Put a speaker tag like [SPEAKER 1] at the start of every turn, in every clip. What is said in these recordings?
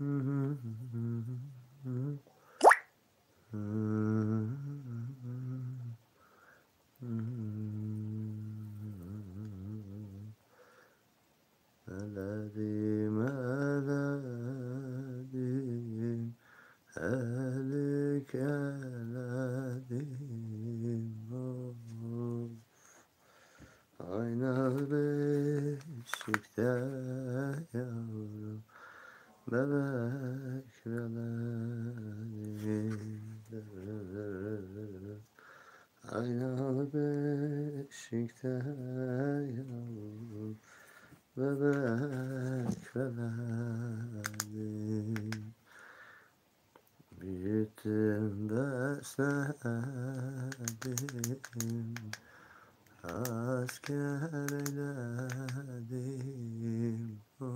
[SPEAKER 1] Eledim, eledim, elik eledim. Oh. Aynalı beşikte yavrum, bebek veledim. Aynalı beşikte yavrum, bebek veledim. Büyüttüm, besledim, asker eyledim. Oy.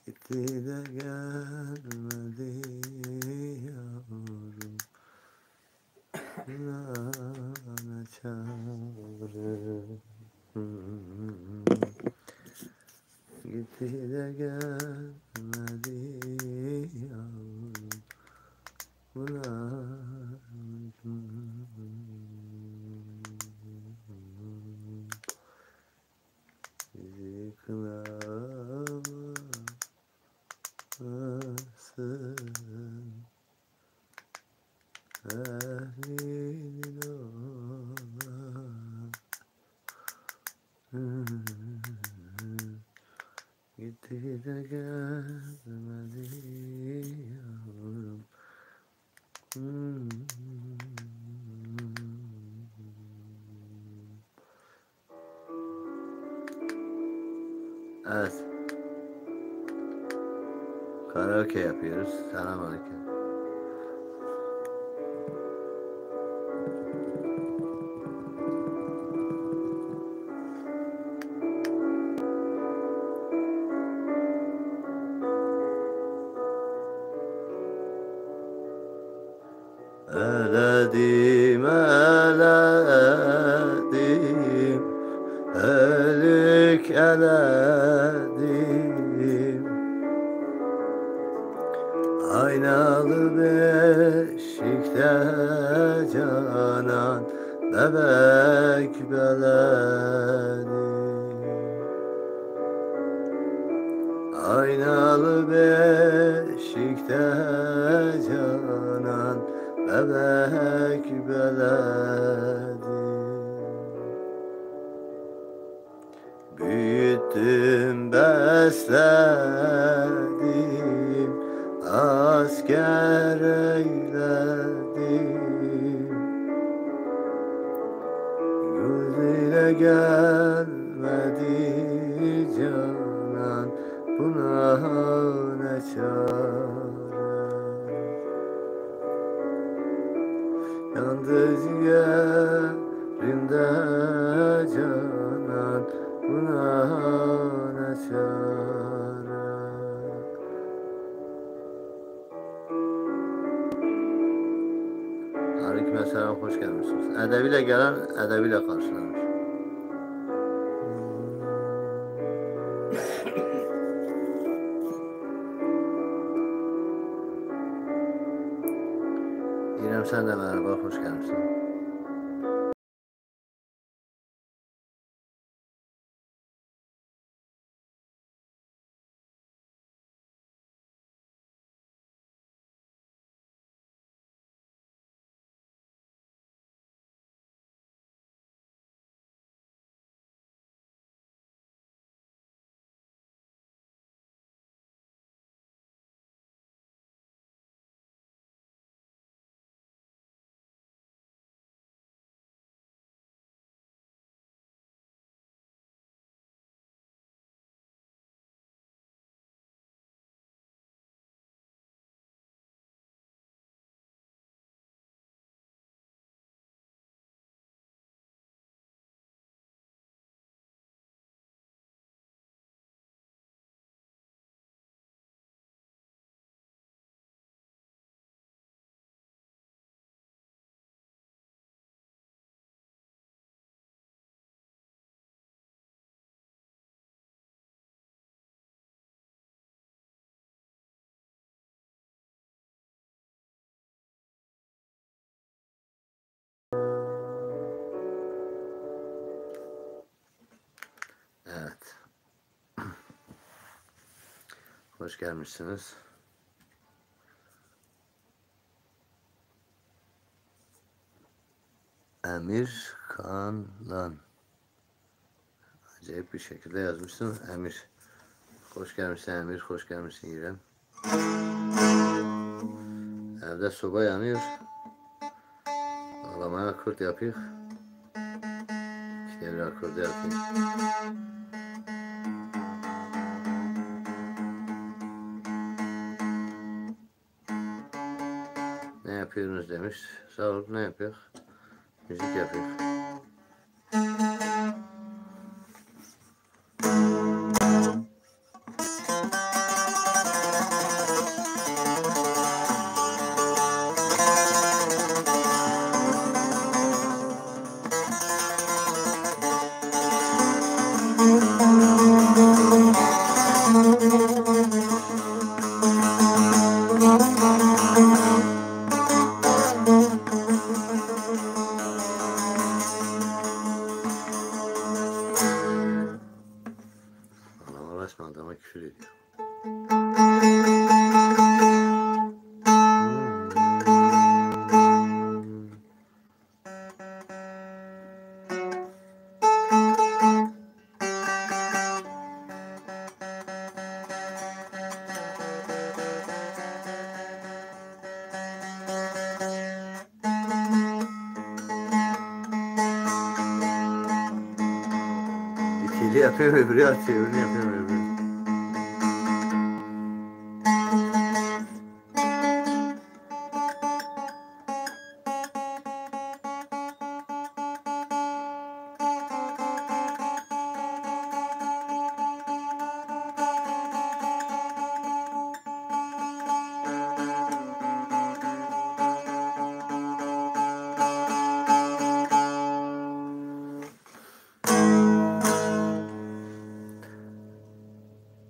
[SPEAKER 1] Gitti de gelmedi yavrum, ne çare. Gitti de gelmedi yavrum, buna bizi kınamasın ehlinin olan. Gitti de gelmedi yavrum. Evet. Karaoke yapıyoruz. Selamünaleyküm. Eledim, eledim, elik eledim. Aynalı beşikte canan, bebek beledim. Aynalı beşikte canan, bebek beledim. Büyüttüm, besledim, asker eyledim. Gözüyle gelmedi canan, buna ne çare. Yandı ciğerimde canan, buna ne çare. Aleykümselam, hoş gelmişsiniz. Edebiyle gelen edebiyle karşılanır. İrem, sen de merhaba, hoş gelmişsin. Evet. Hoş gelmişsiniz. Emir Kanlan. Acayip bir şekilde yazmışsın Emir. Hoş gelmişsin Emir. Hoş gelmişsin İrem. Evde soba yanıyor. Ağlamaya akort yapıyor. İşte bir akorda yapayım. Ne yapıyorsunuz demiş. Sağ ol, ne yapıyor? Müzik yapıyor. Adama uğraşma, adama küfür ediyor. İkili yapıyor, öbürü atıyor, öbürünü yapıyor, öbürünü.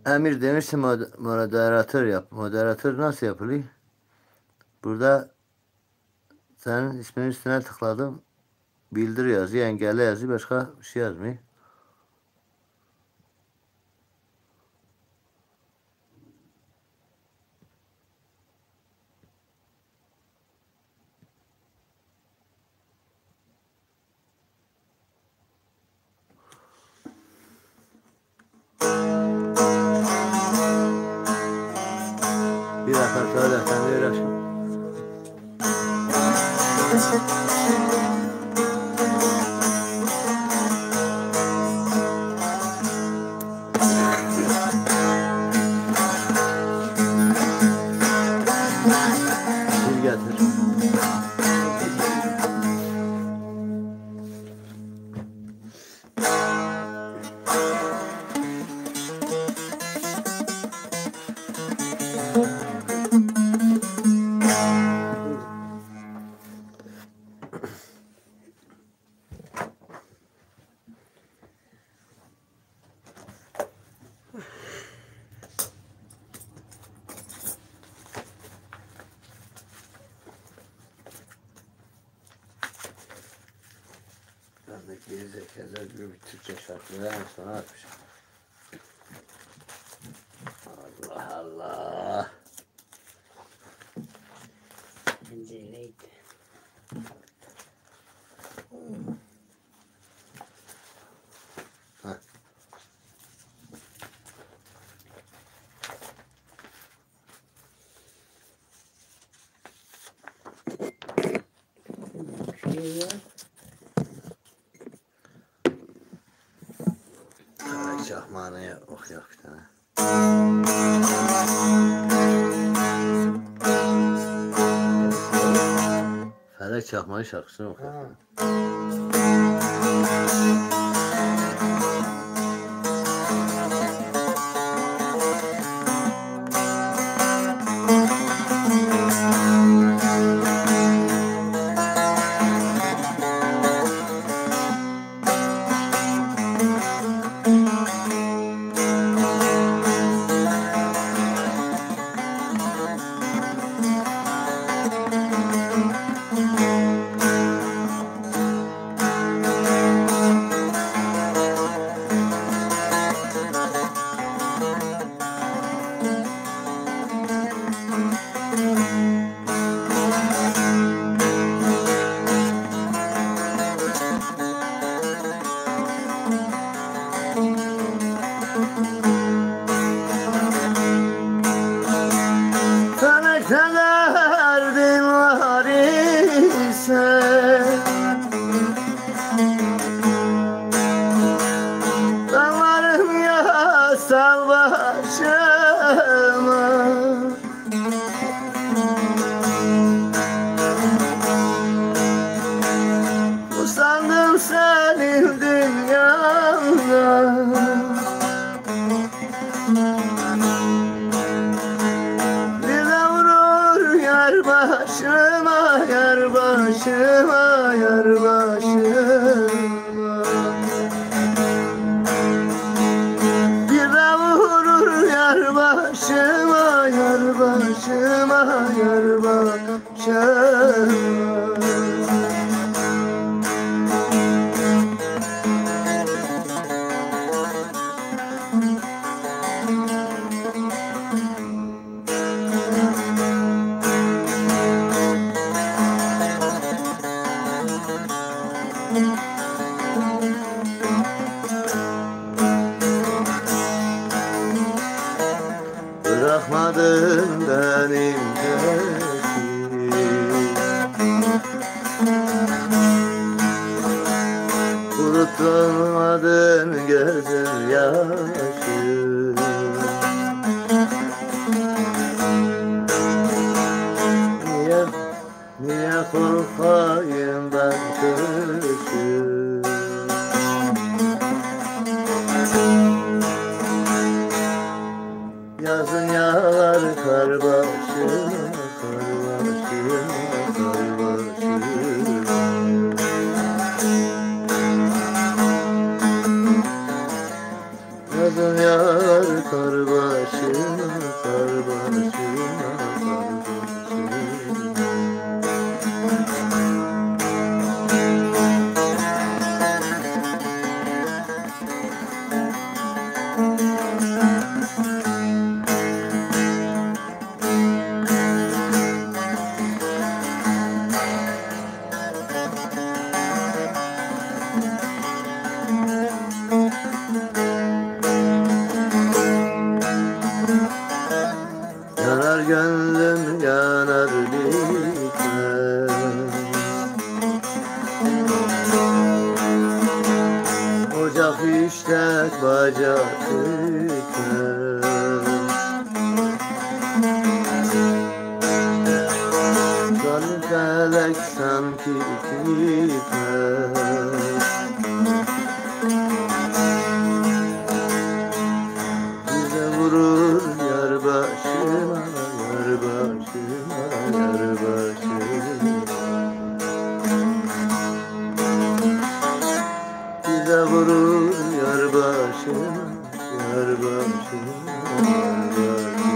[SPEAKER 1] Emir demişsin moderatör yap. Moderatör nasıl yapılıyor? Burada senin isminin üstüne tıkladım. Bildir yazıyor, engelle yazıyor. Başka bir şey yazmıyor. Bir dakika sonra sen de uğraşın. Bir getir. Ben de gerizekalılar gibi bir Türkçe şarkıları en sona atmışım. Allah Allah.
[SPEAKER 2] Evet.
[SPEAKER 1] Heh. Felek çakmağını okuyor bir tane. Felek çakmağı şarkısını okuyor. başıma. Usandım senin dünyanda. Bir de vurur yar başıma, yar başıma, yar başıma. Bir de vurur yar başıma, yar başıma, yar başıma. Bırakmadın benim peşimi, kurutmadın gözüm yaşı. Niye korkayım ben kışım? Yazın yağar kar başıma, kar başıma, kar başıma. Yazın yağar kar başıma, kar başıma, kar başıma. Yanar gönlüm yanar bitmez. Ocak işlek bacak tütmez. Zalim felek sanki gitmez. Bize vurur yar başıma, yar başıma, yar başıma. Bize vurur yar başıma, yar başıma, yar başıma.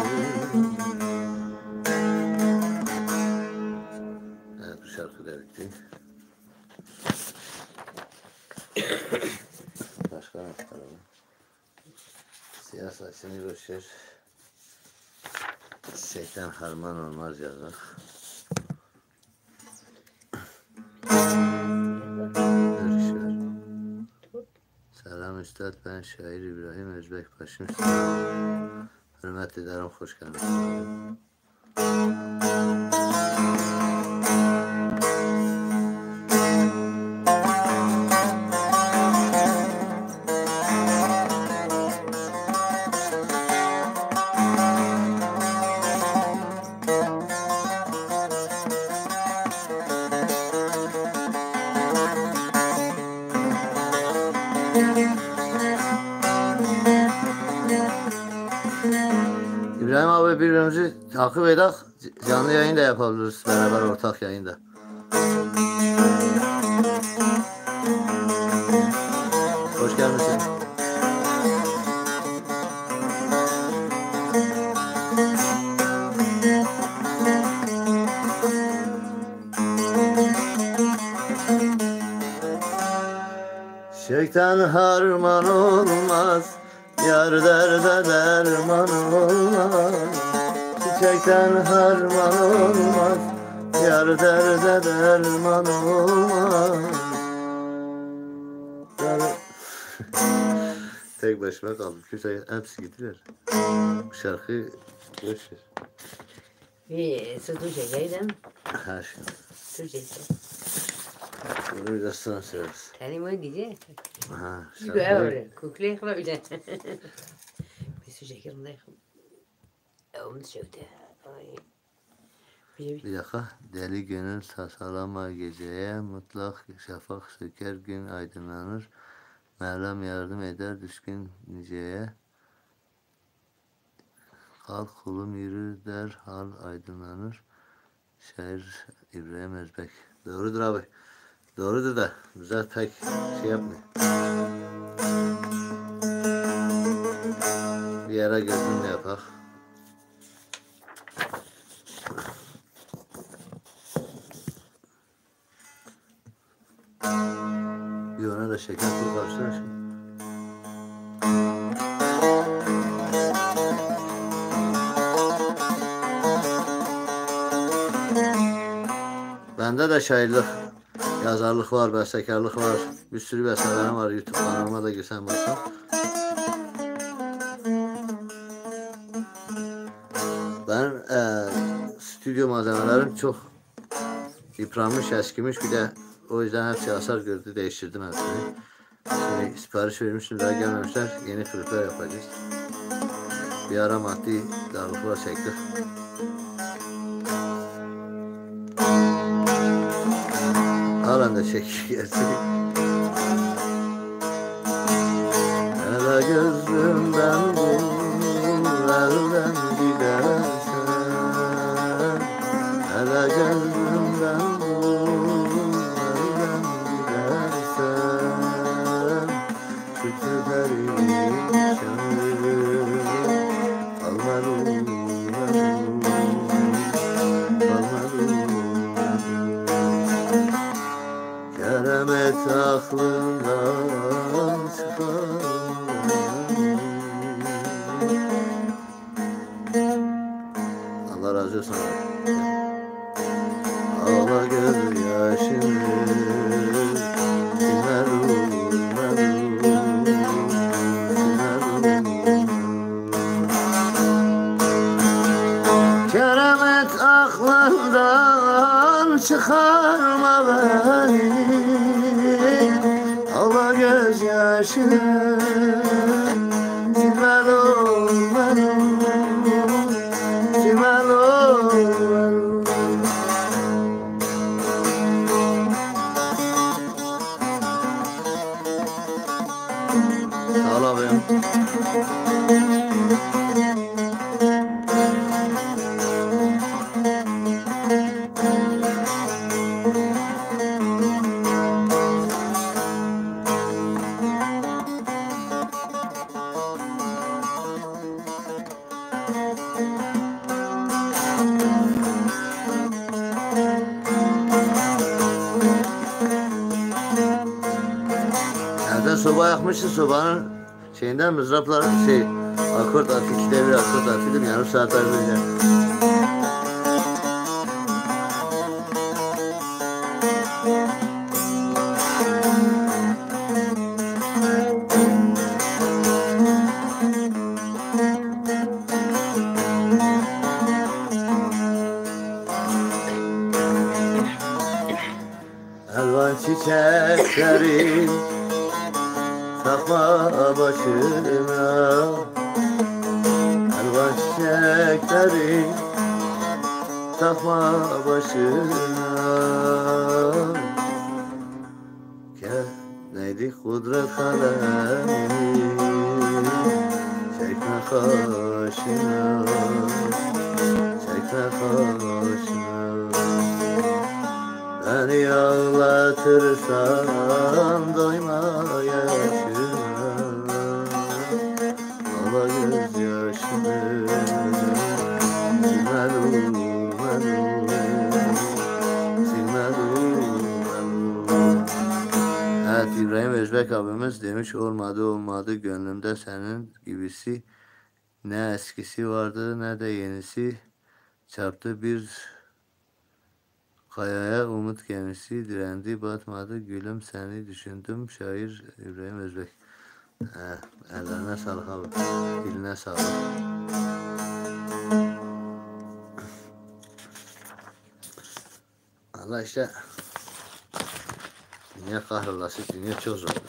[SPEAKER 1] Evet, bu şarkı da bitti. Başka ne yapalım? Siyah saçını boşver. Şeytan harman olmaz yazar. Görüşler. Selam Üstad, ben şair İbrahim Özbek başım. Hürmet ederim, hoş geldiniz. İbrahim abi, birbirimizi takip edek. Canlı yayın da yapabiliriz beraber, ortak yayında. Hoş gelmişsin. Şeytan harman olmaz, yar derde derman olmaz. Çiçekten harman olmaz, yar derde derman olmaz. Tek başıma kaldım. Kimse, hepsi gittiler. Bu şarkıyı boşver.
[SPEAKER 2] Eso tú çekeydim.
[SPEAKER 1] Her şey.
[SPEAKER 2] Türkçesi.
[SPEAKER 1] Bunu biraz sonra söyleriz.
[SPEAKER 2] Tanımayı diyecek.
[SPEAKER 1] Aha,
[SPEAKER 2] Çünkü öyle. Kuklayık var bir de. su çekerim de. Onu çöktü. Ay.
[SPEAKER 1] Bir dakika. Deli gönül sasalama geceye, mutlak şafak söker gün aydınlanır. Mevlam yardım eder düşkün niceye. Kalk kulum yürü der hal aydınlanır. Şair İbrahim Özbek. Doğrudur abi. Doğrudur da bize pek şey yapmıyor. Bir ara gözümle yapak. Bir ona da şeker koy karşılar şimdi. Bende de şairlik, yazarlık var, bestekarlık var. Bir sürü bestelerim var. YouTube kanalıma da girsen baksan. Benim stüdyo malzemelerim çok yıpranmış, eskimiş. Bir de o yüzden hepsi hasar gördü. Değiştirdim hepsini. Şimdi sipariş vermiştim, daha gelmemişler. Yeni klipler yapacağız. Bir ara maddi darlıklar çektik. Halen de çekiyor. Hele gözümden bu elden gidersen, hele gözümden bu elden gidersen, kötü perişan kalmadım, keremet aklından çıkar. Allah razı olsun. Ağla göz yaşını, keremet aklından çıkarma beni. Ağla göz yaşını, silmel olmadım, silmel olmadım. Sağ ol abi. Evde soba yakmışsın, sobanın şeyinden mızraplar akort harfi, 2'de 1 akort harfidir, yarım saat önce. Elvan çiçekleri takma başına, elvan çiçekleri takma başına. Neydi kudret kalemi, çekme kaşına, çekme kaşına. Beni ağlatırsan doyma yaşına, ağla göz yaşını, silmel olmadım, silmel olmadım. Evet, İbrahim Özbek abimiz demiş, olmadı gönlümde senin gibisi, ne eskisi vardı ne de yenisi, çarptı bir kayaya umut gemisi, direndi batmadı gülüm, seni düşündüm. Şair İbrahim Özbek. Ellerine sağlık abi. Diline sağlık. Allah işte, dünya kahrolası, dünya çok zordur.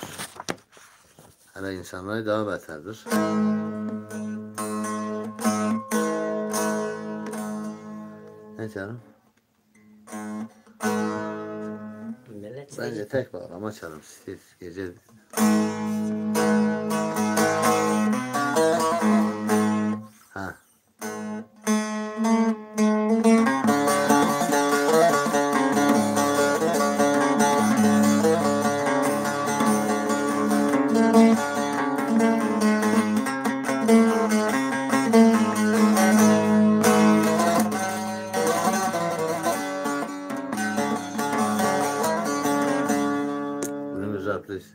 [SPEAKER 1] Hele insanları daha beterdir. Ne canım?
[SPEAKER 2] Millet
[SPEAKER 1] Bence
[SPEAKER 2] seni
[SPEAKER 1] tek bağlama çalım. Siz gece ha. Bunu uzatlıyız.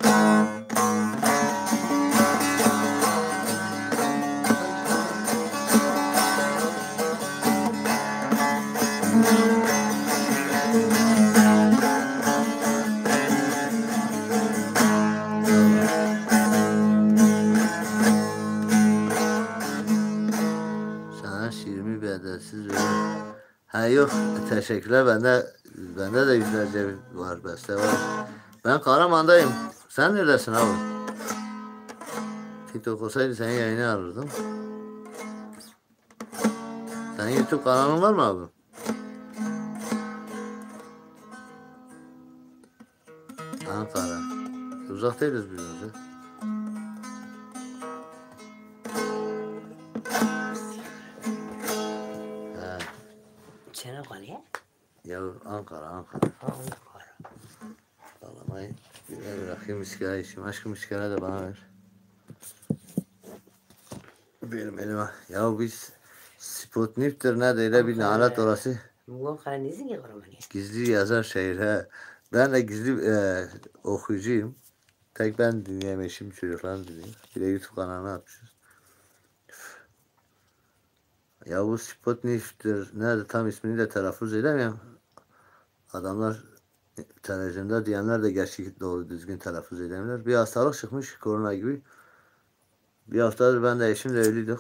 [SPEAKER 1] Sana şiirimi bedelsiz veriyorum. Ha yok, teşekkürler. Bende de yüzlerce var, beste var. Ben Karaman'dayım. Sen neredesin abi? TikTok olsaydı senin yayını alırdım. Senin YouTube kanalın var mı abi? Ankara. Uzak değiliz birbirimize. He.
[SPEAKER 2] Çanakkale.
[SPEAKER 1] Ya Ankara.
[SPEAKER 2] Ha Ankara.
[SPEAKER 1] Ağlamayı bir bırakayım, miskara içeyim. Aşkım miskara da bana ver. Benim elime. Ya biz Sputnik'tir ne de bir nalet orası.
[SPEAKER 2] Bu Ankara nesin ki Karaman'ı?
[SPEAKER 1] Gizli yazar şehir he. Ben de gizli okuyucuyum. Tek ben dinleyeyim, eşim çocuklarım dinliyor. Bir de YouTube kanalına atmışız. Ya bu Sputnik'tir nerede tam ismini de telaffuz edemiyorum. Adamlar televizyonda diyenler de gerçek doğru düzgün telaffuz edemiyorlar. Bir hastalık çıkmış korona gibi. Bir haftadır ben de eşimle evliydik.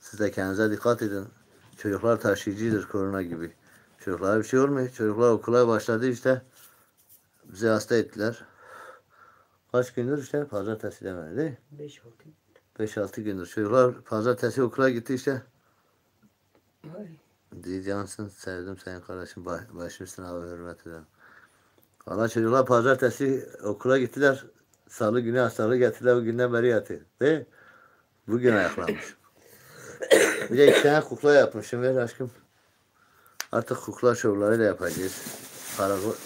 [SPEAKER 1] Siz de kendinize dikkat edin. Çocuklar taşıyıcıdır korona gibi. Çocuklara bir şey olmuyor. Çocuklar okula başladı işte. Bizi hasta ettiler. Kaç gündür işte pazartesi demedi değil mi?
[SPEAKER 2] 5-6.
[SPEAKER 1] 5-6 gündür. Çocuklar pazartesi okula gitti işte.
[SPEAKER 2] Vay.
[SPEAKER 1] Diyeceksin sevdim senin kardeşim. Başım üstüne abi hürmet ederim. Valla çocuklar pazartesi okula gittiler. Salı günü hastalığı getirdiler. O günden beri yatıyor. Değil mi? Bugün ayaklanmış. Bir de 2 tane kukla yapmışım. Ver aşkım. Artık kukla şovları da yapacağız.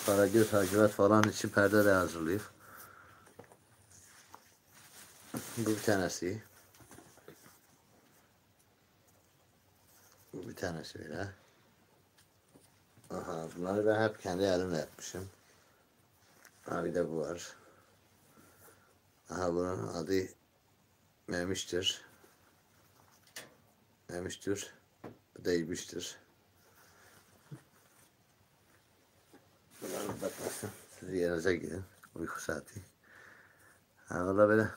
[SPEAKER 1] Karagöz, hacivat falan için perde de hazırlayıp. Bu bir tanesi. Bu bir tanesi böyle. Aha, bunları ben hep kendi elimle yapmışım. Ha bir de bu var. Aha bunun adı Memiş'tir. Memiş'tir. Bu da İbiş'tir. Bunları bakmasın. Siz yerinize gidin. Uyku saati. Ha o da böyle.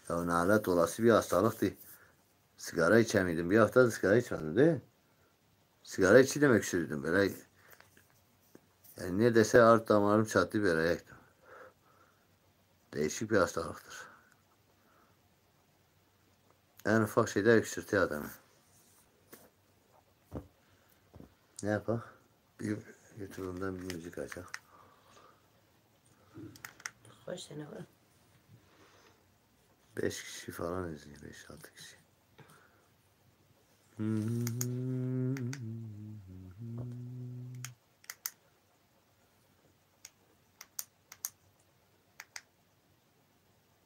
[SPEAKER 1] Ya nalet olası bir hastalıktı. Sigara içemiyordum. Bir hafta sigara içmedim değil mi? Sigara içiyordum, öksürüyordum böyle. Yani neredeyse art damarım çattı böyle yaktım. Değişik bir hastalıktır. En ufak şeyde öksürtüyor adamı. Ne yapak? Bir YouTube'umdan bir müzik açak.
[SPEAKER 2] Kaç tane var?
[SPEAKER 1] 5 kişi falan izliyor. 5-6 kişi.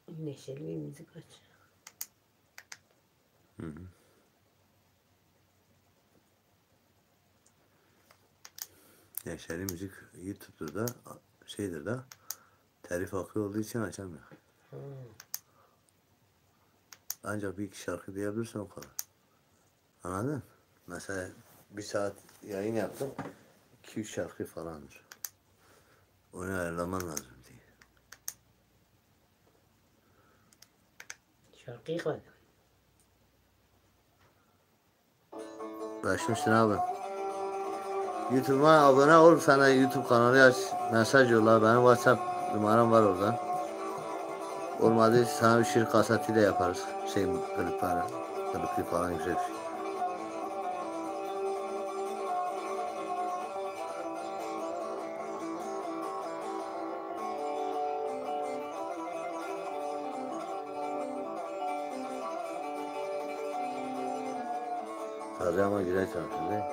[SPEAKER 2] Neşeli bir müzik aç.
[SPEAKER 1] Neşeli müzik YouTube'da da şeydir da telif hakkı olduğu için açamıyor. Ancak bir iki şarkı diyebilirsin o kadar. Anladın? Mesela bir saat yayın yaptım. 2-3 şarkı falandır. Onu ayarlaman lazım diye.
[SPEAKER 2] Şarkıyı koydum.
[SPEAKER 1] Başmışsın abi. YouTube'a abone ol, sana YouTube kanalı aç, mesaj yolla, benim WhatsApp Numaram var oradan. Olmadı sana bir şiir kasetiyle yaparız. Klipli falan güzel bir şey. Taze ama güzel çalışıyor değil mi?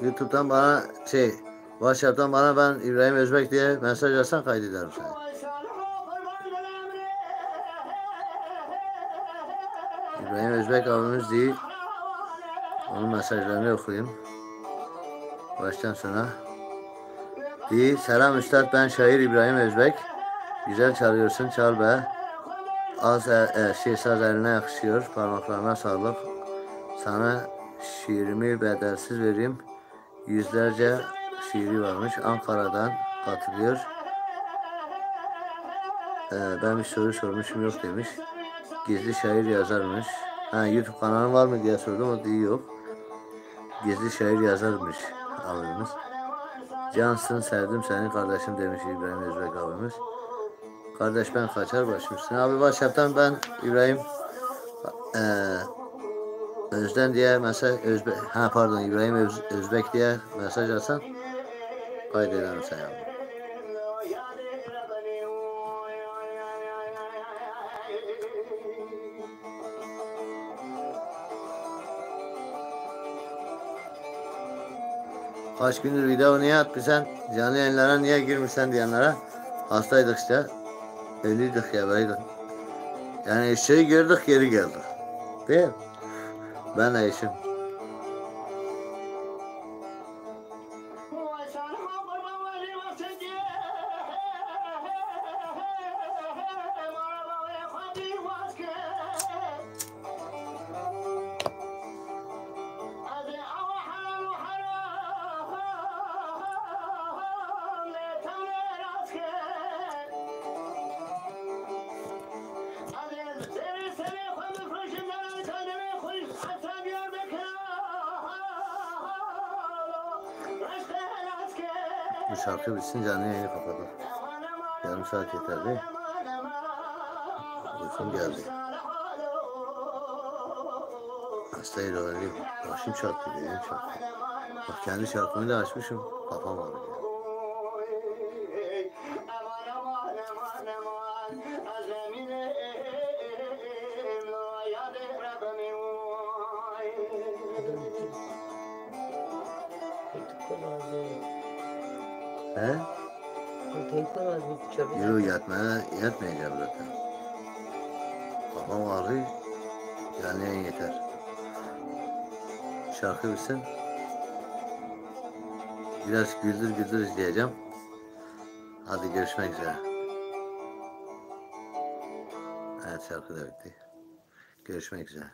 [SPEAKER 1] YouTube'dan bana WhatsApp'tan bana ben İbrahim Özbek diye mesaj yazsan kaydederim seni. İbrahim Özbek abimiz değil. Onun mesajlarını okuyayım. Baştan sona. Değil. Selam Üstad, ben şair İbrahim Özbek. Güzel çalıyorsun, çal be. Saz eline yakışıyor. Parmaklarına sağlık. Sana şiirimi bedelsiz vereyim. Yüzlerce şiiri varmış. Ankara'dan katılıyor. Ben bir soru sormuşum, yok demiş. Gizli şair yazarmış. YouTube kanalı var mı diye sordum, o değil, yok. Gizli şair yazarmış abimiz. Cansın, sevdim seni kardeşim demiş İbrahim Özbek abimiz. Kardeş ben kaçar başım üstüne. Abi WhatsApp'tan ben İbrahim Özden diye mesaj İbrahim Özbek diye mesaj atsan kaydederim seni abi. Kaç gündür video niye atmışsan, canlı yayınlara niye girmişsen diyenlere, hastaydık işte. Ölüydük ya böyle. Yani eşeği gördük geri geldik. Değil mi? Ben de eşim. Bu şarkı bitsin, canlı yayını kapatalım. Yarım saat yeter değil mi? Uykum geldi. Hastayı da öyleyim. Başım çarptı, benim çarptı. Bak kendi şarkımı da açmışım. Kafam ağrıyor. He? Yok, yatmayacağım zaten. Kafam ağrıyor. Yani en yeter. Şarkı bitsin. Biraz güldür izleyeceğim. Hadi görüşmek üzere. Evet, şarkı da bitti. Görüşmek üzere.